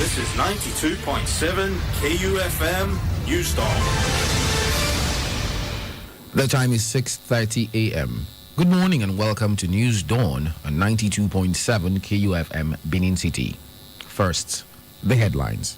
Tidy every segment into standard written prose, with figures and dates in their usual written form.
This is 92.7 KUFM News Dawn. The time is 6:30 a.m. Good morning and welcome to News Dawn on 92.7 KUFM Benin City. First, the headlines.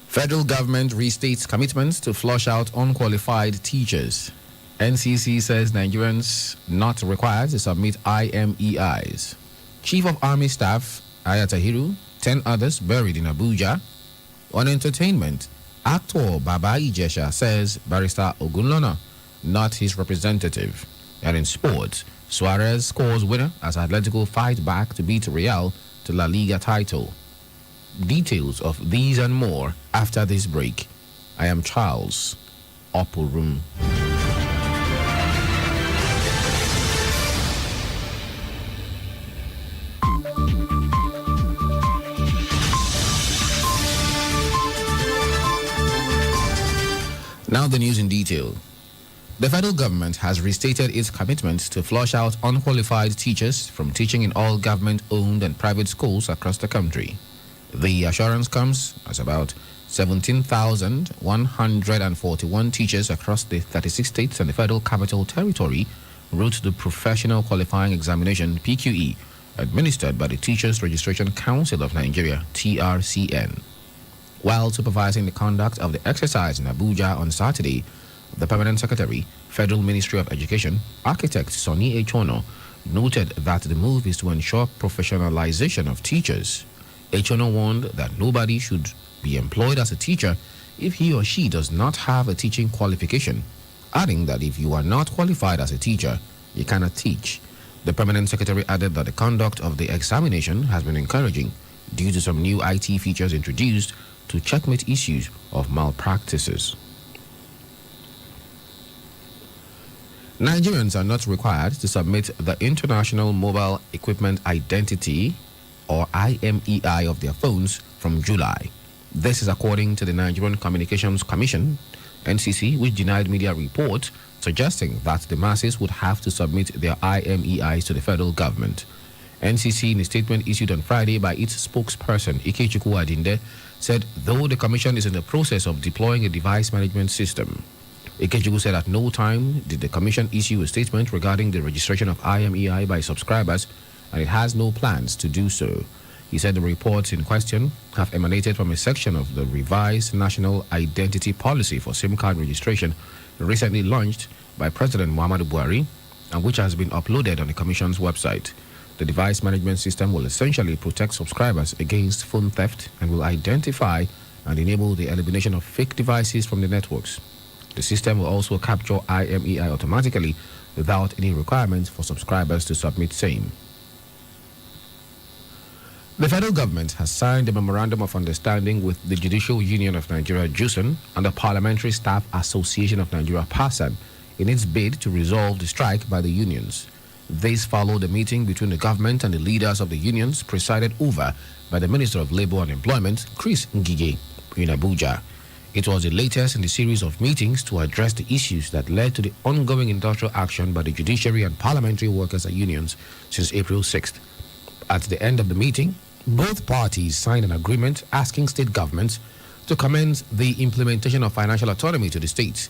Federal government restates commitments to flush out unqualified teachers. NCC says Nigerians not required to submit IMEIs. Chief of Army Staff Ayatahiru, 10 others buried in Abuja. On entertainment, actor Baba Ijesha says Barrister Ogunlona not his representative. And in sports, Suarez scores winner as Atletico fight back to beat Real to La Liga title. Details of these and more after this break. I am Charles Oporum. Now the news in detail. The federal government has restated its commitment to flush out unqualified teachers from teaching in all government-owned and private schools across the country. The assurance comes as about 17,141 teachers across the 36 states and the Federal Capital Territory wrote the Professional Qualifying Examination (PQE) administered by the Teachers Registration Council of Nigeria (TRCN). While supervising the conduct of the exercise in Abuja on Saturday, the Permanent Secretary, Federal Ministry of Education, Architect Sonny Echono, noted that the move is to ensure professionalization of teachers. Echono warned that nobody should be employed as a teacher if he or she does not have a teaching qualification, adding that if you are not qualified as a teacher, you cannot teach. The Permanent Secretary added that the conduct of the examination has been encouraging due to some new IT features introduced to checkmate issues of malpractices. Nigerians are not required to submit the International Mobile Equipment Identity or IMEI of their phones from July. This is according to the Nigerian Communications Commission, NCC, which denied media reports suggesting that the masses would have to submit their IMEIs to the federal government. NCC, in a statement issued on Friday by its spokesperson, Ikechukwu Adinde, said though the commission is in the process of deploying a device management system. Ikechukwu said at no time did the commission issue a statement regarding the registration of IMEI by subscribers, and it has no plans to do so. He said the reports in question have emanated from a section of the revised National Identity Policy for SIM card registration recently launched by President Muhammadu Buhari and which has been uploaded on the Commission's website. The device management system will essentially protect subscribers against phone theft and will identify and enable the elimination of fake devices from the networks. The system will also capture IMEI automatically without any requirement for subscribers to submit same. The federal government has signed a memorandum of understanding with the Judicial Union of Nigeria (JUSN) and the Parliamentary Staff Association of Nigeria (PASAN) in its bid to resolve the strike by the unions. This followed a meeting between the government and the leaders of the unions presided over by the Minister of Labour and Employment, Chris Ngige, in Abuja. It was the latest in the series of meetings to address the issues that led to the ongoing industrial action by the judiciary and parliamentary workers and unions since April 6th. At the end of the meeting, both parties signed an agreement asking state governments to commence the implementation of financial autonomy to the states.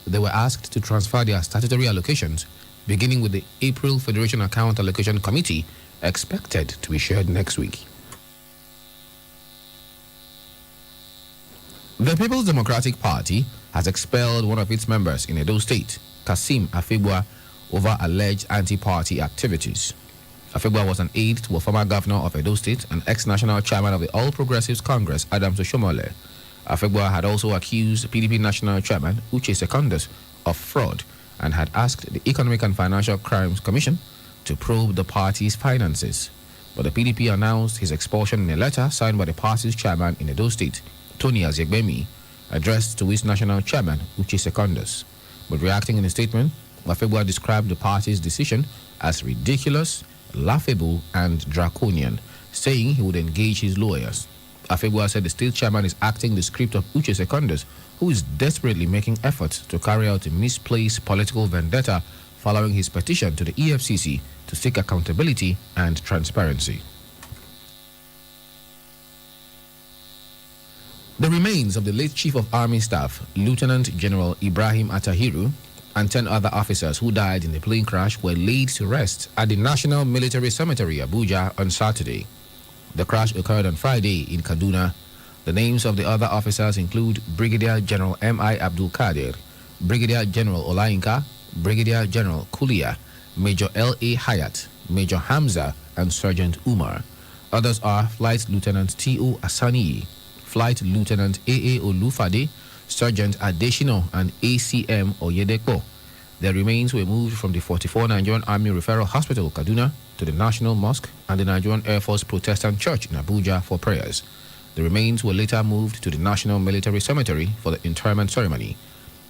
They were asked to transfer their statutory allocations, beginning with the April Federation Account Allocation Committee, expected to be shared next week. The People's Democratic Party has expelled one of its members in Edo State, Kasim Afebua, over alleged anti-party activities. Afebua was an aide to a former governor of Edo State and ex-national chairman of the All Progressives Congress, Adams Oshomole. Afebua had also accused PDP national chairman, Uche Secondus, of fraud and had asked the Economic and Financial Crimes Commission to probe the party's finances. But the PDP announced his expulsion in a letter signed by the party's chairman in Edo State, Tony Azegbemi, addressed to its national chairman, Uche Secondus. But reacting in a statement, Afebua described the party's decision as ridiculous, laughable, and draconian, saying he would engage his lawyers. Afebua said the state chairman is acting the script of Uche Secondus, who is desperately making efforts to carry out a misplaced political vendetta following his petition to the EFCC to seek accountability and transparency. The remains of the late Chief of Army Staff, Lieutenant General Ibrahim Atahiru, and 10 other officers who died in the plane crash were laid to rest at the National Military Cemetery, Abuja, on Saturday. The crash occurred on Friday in Kaduna. The names of the other officers include Brigadier General M.I. Abdul Kadir, Brigadier General Olainka, Brigadier General Kulia, Major L.A. Hayat, Major Hamza, and Sergeant Umar. Others are Flight Lieutenant T.O. Asani, Flight Lieutenant A.A. Olufade, Sergeant Adeshino, and ACM Oyedeko. Their remains were moved from the 44 Nigerian Army Referral Hospital, Kaduna, to the National Mosque and the Nigerian Air Force Protestant Church in Abuja for prayers. The remains were later moved to the National Military Cemetery for the interment ceremony.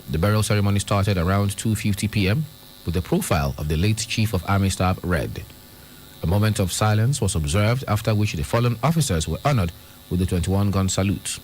The burial ceremony started around 2:50 p.m. with the profile of the late Chief of Army Staff read. A moment of silence was observed, after which the fallen officers were honored with the 21-gun salute.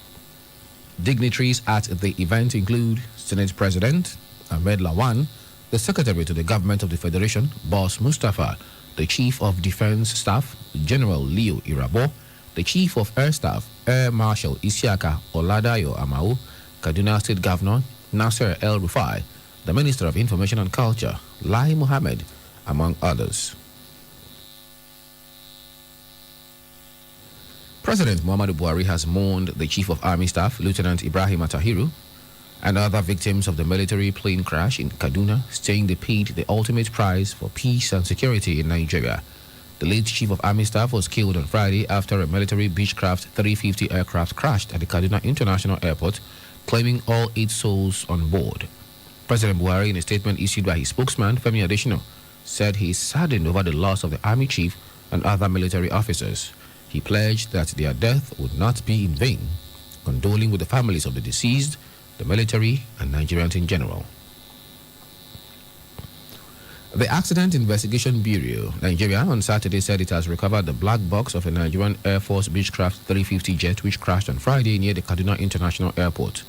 Dignitaries at the event include Senate President Ahmed Lawan, the Secretary to the Government of the Federation, Boss Mustafa, the Chief of Defense Staff, General Leo Irabo, the Chief of Air Staff, Air Marshal Isiaka Oladayo Amau, Kaduna State Governor Nasser El Rufai, the Minister of Information and Culture, Lai Mohammed, among others. President Muhammadu Buhari has mourned the Chief of Army Staff, Lieutenant Ibrahim Atahiru, and other victims of the military plane crash in Kaduna, saying they paid the ultimate price for peace and security in Nigeria. The late Chief of Army Staff was killed on Friday after a military Beechcraft 350 aircraft crashed at the Kaduna International Airport, claiming all 8 souls on board. President Buhari, in a statement issued by his spokesman, Femi Adesina, said he is saddened over the loss of the Army Chief and other military officers. He pledged that their death would not be in vain, condoling with the families of the deceased, the military, and Nigerians in general. The Accident Investigation Bureau, Nigeria, on Saturday said it has recovered the black box of a Nigerian Air Force Beechcraft 350 jet which crashed on Friday near the Kaduna International Airport.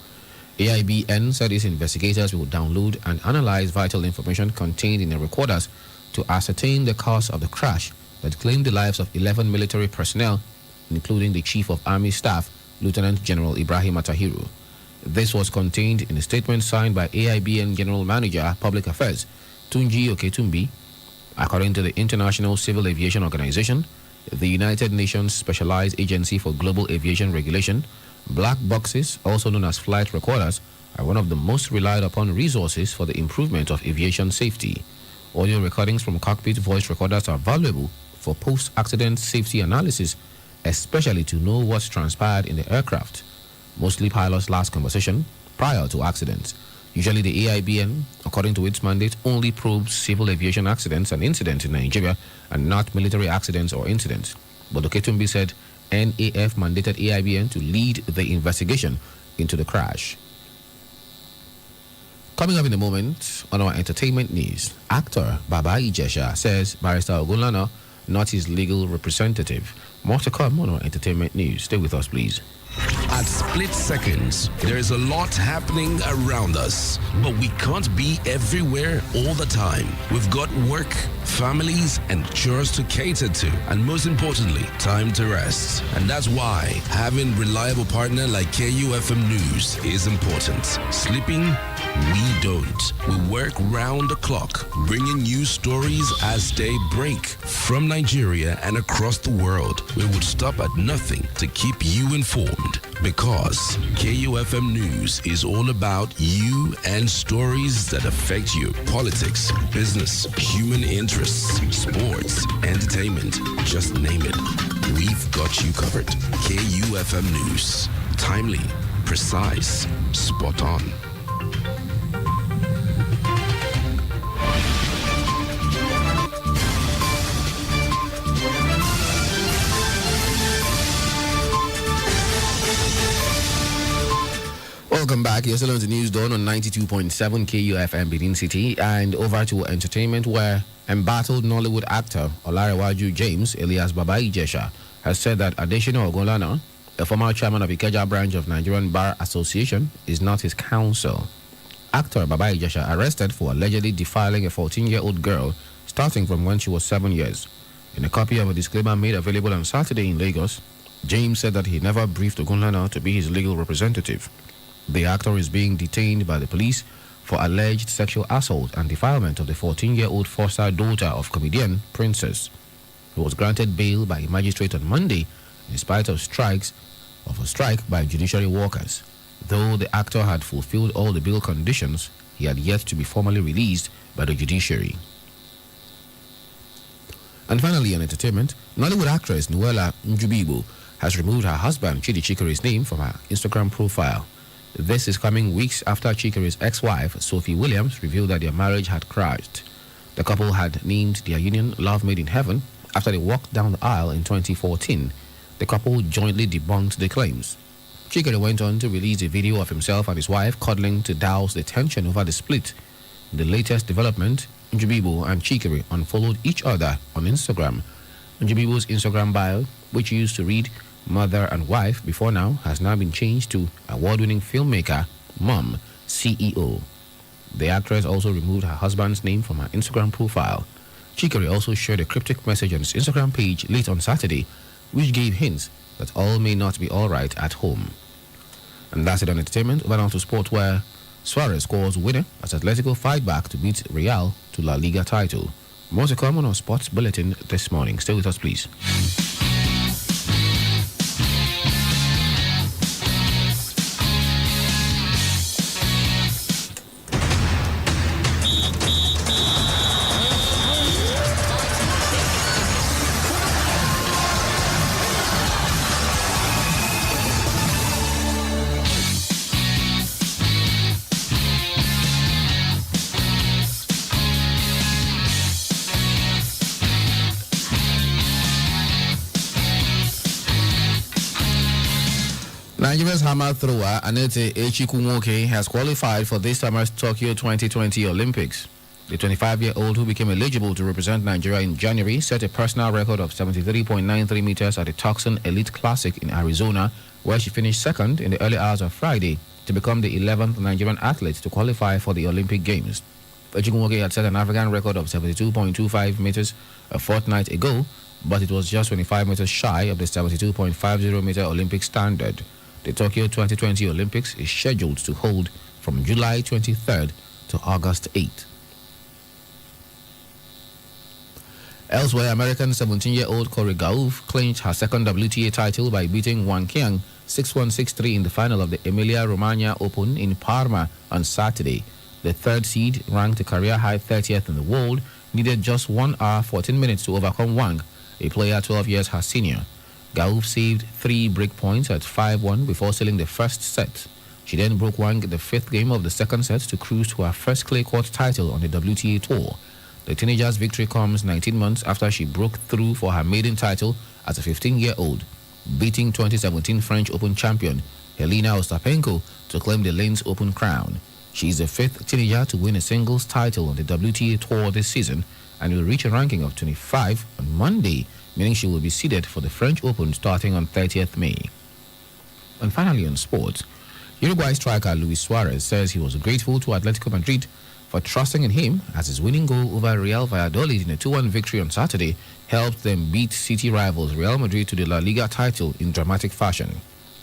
AIBN said its investigators will download and analyze vital information contained in the recorders to ascertain the cause of the crash that claimed the lives of 11 military personnel, including the Chief of Army Staff, Lieutenant General Ibrahim Atahiru. This was contained in a statement signed by AIBN General Manager, Public Affairs, Tunji Oketumbi. According to the International Civil Aviation Organization, the United Nations Specialized Agency for Global Aviation Regulation, black boxes, also known as flight recorders, are one of the most relied upon resources for the improvement of aviation safety. Audio recordings from cockpit voice recorders are valuable for post-accident safety analysis, especially to know what transpired in the aircraft, mostly pilots' last conversation prior to accidents. Usually the AIBN, according to its mandate, only probes civil aviation accidents and incidents in Nigeria and not military accidents or incidents. But Oketumbi said NAF mandated AIBN to lead the investigation into the crash. Coming up in a moment on our entertainment news, actor Baba Ijesha says Barrister Ogunlana not his legal representative. More to come on our entertainment news. Stay with us, please. At split seconds, there is a lot happening around us, but we can't be everywhere all the time. We've got work, families, and chores to cater to, and most importantly, time to rest. And that's why having reliable partner like KUFM News is important. Sleeping? We don't. We work round the clock, bringing you stories as they break from Nigeria and across the world. We would stop at nothing to keep you informed, because KUFM News is all about you and stories that affect you. Politics, business, human interests, sports, entertainment, just name it. We've got you covered. KUFM News. Timely, precise, spot on. Welcome back. You're still on the News Dawn on 92.7 KUFM Benin City, and over to entertainment, where embattled Nollywood actor Olarewaju James, alias Baba Ijesha, has said that Adesina Ogunlana A former chairman of Ikeja branch of Nigerian Bar Association is not his counsel. Actor Baba Ijesha arrested for allegedly defiling a 14-year-old girl starting from when she was 7 years. In a copy of a disclaimer made available on Saturday in Lagos, James said that he never briefed Ogunlana to be his legal representative. The actor is being detained by the police for alleged sexual assault and defilement of the 14-year-old foster daughter of comedian Princess. He was granted bail by a magistrate on Monday in spite of a strike by judiciary workers. Though the actor had fulfilled all the bail conditions, he had yet to be formally released by the judiciary. And finally, on entertainment, Nollywood actress Nuella Njubibu has removed her husband Chidi Chikere's name from her Instagram profile. This is coming weeks after Chikere's ex-wife Sophie Williams revealed that their marriage had crashed. The couple had named their union Love Made in Heaven after they walked down the aisle in 2014. The couple jointly debunked the claims. Chikere went on to release a video of himself and his wife cuddling to douse the tension over the split. In the latest development, Njubibu and Chikere unfollowed each other on Instagram. Njubibu's Instagram bio, which used to read mother and wife before now, has now been changed to award-winning filmmaker, mom, CEO. The actress also removed her husband's name from her Instagram profile. Chikere also shared a cryptic message on his Instagram page late on Saturday, which gave hints that all may not be all right at home. And that's it on entertainment. Over now to sport, where Suarez scores winner as Atletico fight back to beat Real to La Liga title. More to come on our sports bulletin this morning. Stay with us, please. Nigeria's hammer thrower Anete Echikunwoke has qualified for this summer's Tokyo 2020 Olympics. The 25-year-old, who became eligible to represent Nigeria in January, set a personal record of 73.93 meters at the Tucson Elite Classic in Arizona, where she finished second in the early hours of Friday to become the 11th Nigerian athlete to qualify for the Olympic Games. Echikunwoke had set an African record of 72.25 meters a fortnight ago, but it was just 25 meters shy of the 72.50 meter Olympic standard. The Tokyo 2020 Olympics is scheduled to hold from July 23rd to August 8th. Elsewhere, American 17-year-old Corey Gauff clinched her second WTA title by beating Wang Qiang 6-1, 6-3 in the final of the Emilia-Romagna Open in Parma on Saturday. The third seed, ranked a career-high 30th in the world, needed just 1 hour 14 minutes to overcome Wang, a player 12 years her senior. Gauff saved 3 break points at 5-1 before sealing the first set. She then broke Wang in the fifth game of the second set to cruise to her first clay court title on the WTA Tour. The teenager's victory comes 19 months after she broke through for her maiden title as a 15-year-old, beating 2017 French Open champion Helena Ostapenko to claim the Linz Open crown. She is the 5th teenager to win a singles title on the WTA Tour this season and will reach a ranking of 25 on Monday, meaning she will be seeded for the French Open starting on 30th May. And finally on sports, Uruguay striker Luis Suarez says he was grateful to Atletico Madrid for trusting in him as his winning goal over Real Valladolid in a 2-1 victory on Saturday helped them beat city rivals Real Madrid to the La Liga title in dramatic fashion.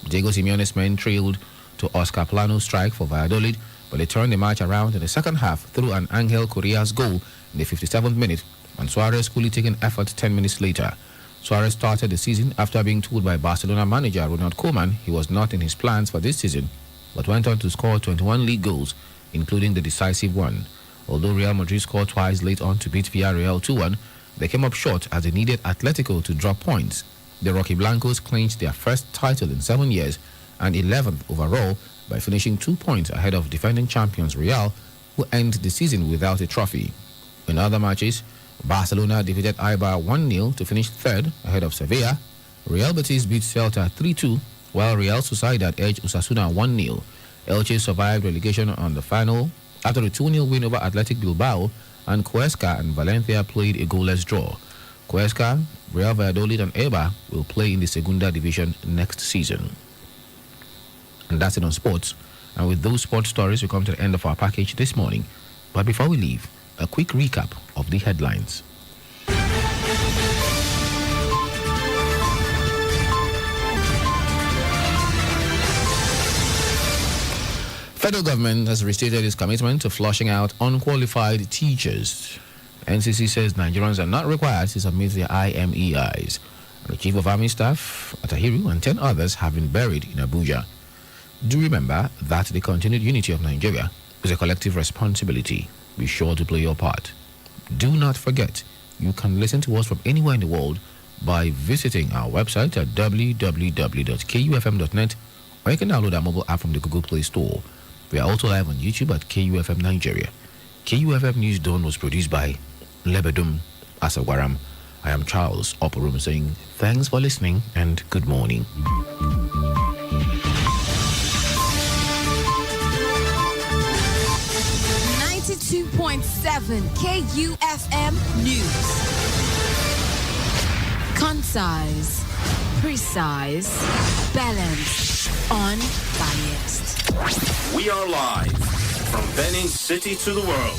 Diego Simeone's men trailed to Oscar Plano's strike for Valladolid, but they turned the match around in the second half through an Angel Correa's goal in the 57th minute, and Suarez coolly taken effort 10 minutes later. Suarez started the season after being told by Barcelona manager Ronald Koeman he was not in his plans for this season, but went on to score 21 league goals, including the decisive one. Although Real Madrid scored twice late on to beat Villarreal 2-1, they came up short as they needed Atletico to drop points. The Rojiblancos clinched their first title in 7 years and 11th overall by finishing 2 points ahead of defending champions Real, who ended the season without a trophy. In other matches, Barcelona defeated Eibar 1-0 to finish third ahead of Sevilla. Real Betis beat Celta 3-2, while Real Sociedad edged Osasuna 1-0. Elche survived relegation on the final after a 2-0 win over Athletic Bilbao, and Cuesca and Valencia played a goalless draw. Cuesca, Real Valladolid, and Eibar will play in the Segunda Division next season. And that's it on sports. And with those sports stories, we come to the end of our package this morning. But before we leave, a quick recap of the headlines. Federal government has restated its commitment to flushing out unqualified teachers. NCC says Nigerians are not required to submit their IMEIs. The Chief of Army Staff, Atahiru, and 10 others have been buried in Abuja. Do remember that the continued unity of Nigeria is a collective responsibility. Be sure to play your part. Do not forget, you can listen to us from anywhere in the world by visiting our website at www.kufm.net, or you can download our mobile app from the Google Play Store. We are also live on YouTube at KUFM Nigeria. KUFM News Dawn was produced by Lebedum Asagwaram. I am Charles Oporum saying thanks for listening and good morning. .7 KUFM News. Concise, precise, balanced, unbiased. We are live from Benin City to the world.